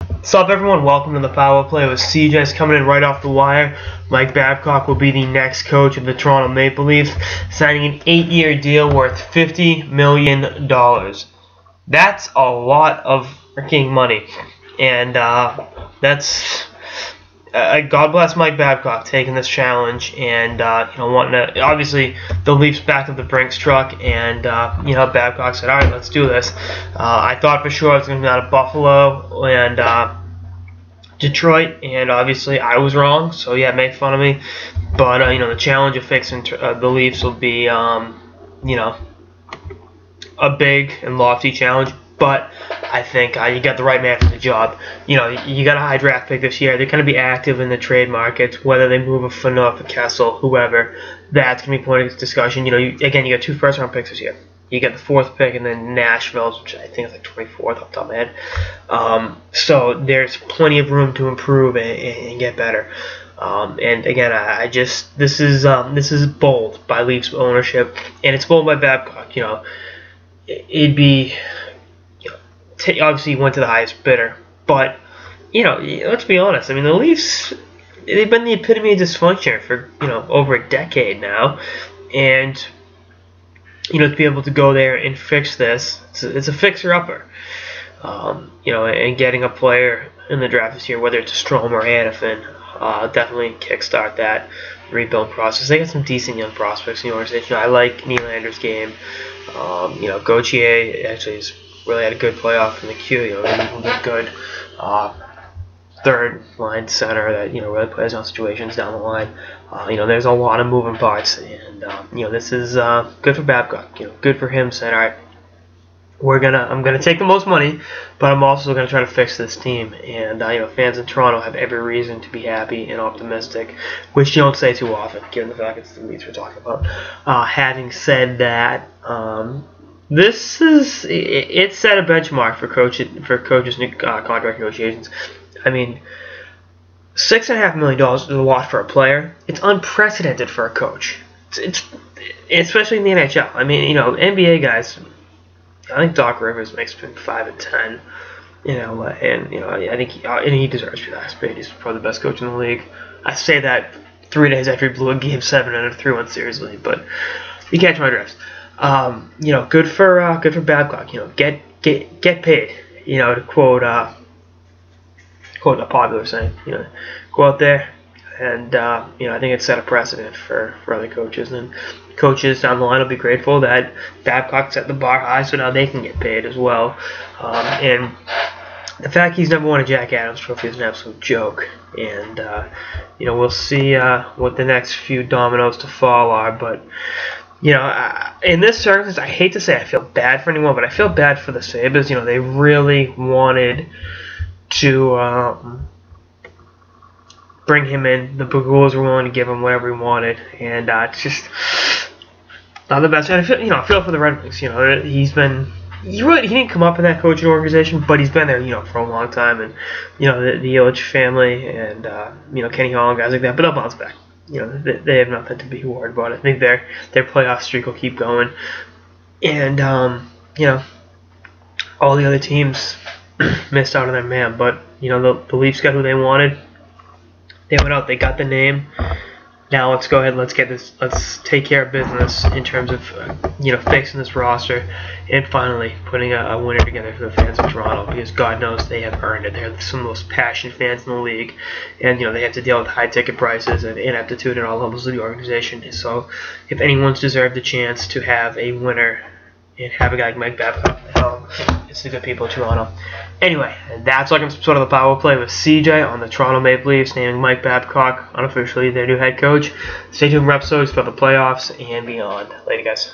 What's up, everyone? Welcome to the Power Play with CJ's coming in right off the wire. Mike Babcock will be the next coach of the Toronto Maple Leafs, signing an 8-year deal worth $50 million. That's a lot of freaking money, and that's God bless Mike Babcock taking this challenge and wanting to. Obviously, the Leafs backed up the Brinks truck, and Babcock said, "All right, let's do this." I thought for sure it was going to be out of Buffalo and Detroit, and obviously I was wrong. So yeah, make fun of me, but the challenge of fixing the Leafs will be a big and lofty challenge. But I think you got the right man for the job. You got a high draft pick this year. They're going to be active in the trade markets, whether they move a Phaneuf, a Kessel, whoever. That's going to be point of discussion. You got 2 first-round picks this year. You get the 4th pick, and then Nashville, which I think is like 24th off the top of my head. So there's plenty of room to improve and get better. And again, this is bold by Leafs ownership, and it's bold by Babcock. It'd be. Obviously, he went to the highest bidder, but let's be honest. I mean, the Leafs, they've been the epitome of dysfunction for over a decade now, and to be able to go there and fix this, it's a fixer-upper. And getting a player in the draft this year, whether it's a Strom or Hanifin, definitely kickstart that rebuild process. They got some decent young prospects in the organization. I like Nylander's game. Gauthier actually is. Really had a good playoff in the Q. He's a good third line center that really plays on situations down the line. There's a lot of moving parts, and this is good for Babcock. Good for him saying, all right, I'm gonna take the most money, but I'm also gonna try to fix this team. And fans in Toronto have every reason to be happy and optimistic, which you don't say too often, given the fact it's the Leafs we're talking about. Having said that. It set a benchmark for coaches contract negotiations. I mean, $6.5 million is a lot for a player. It's unprecedented for a coach. It's especially in the NHL. I mean, NBA guys. I think Doc Rivers makes between 5 and 10. I think he deserves to be the highest paid. He's probably the best coach in the league. I say that 3 days after he blew a Game 7 in a 3-1 series lead, but you catch my drift. Good for Babcock. Get paid. To quote a popular saying. Go out there, and I think it set a precedent for other coaches, and coaches down the line will be grateful that Babcock set the bar high, so now they can get paid as well. And the fact he's never won a Jack Adams Trophy is an absolute joke. And we'll see what the next few dominoes to fall are, but. In this circumstance, I hate to say I feel bad for anyone, but I feel bad for the Sabres. They really wanted to bring him in. The Buggles were willing to give him whatever he wanted, and it's just not the best. And I feel for the Red Wings. He didn't come up in that coaching organization, but he's been there, for a long time, and the Ilitch family and Kenny Hall and guys like that. But they'll bounce back. They have nothing to be worried about. I think their playoff streak will keep going, and all the other teams missed out on their man. But the Leafs got who they wanted. They went out. They got the name. Now let's go ahead. Let's take care of business in terms of fixing this roster and finally putting a winner together for the fans of Toronto, because God knows they have earned it. They're some of the most passionate fans in the league, and they have to deal with high ticket prices and ineptitude at all levels of the organization. So if anyone's deserved the chance to have a winner and have a guy like Mike Babcock, it's the good people of Toronto. Anyway, that's like sort of the Power Play with CJ on the Toronto Maple Leafs, naming Mike Babcock unofficially their new head coach. Stay tuned for episodes for the playoffs and beyond. Later, guys.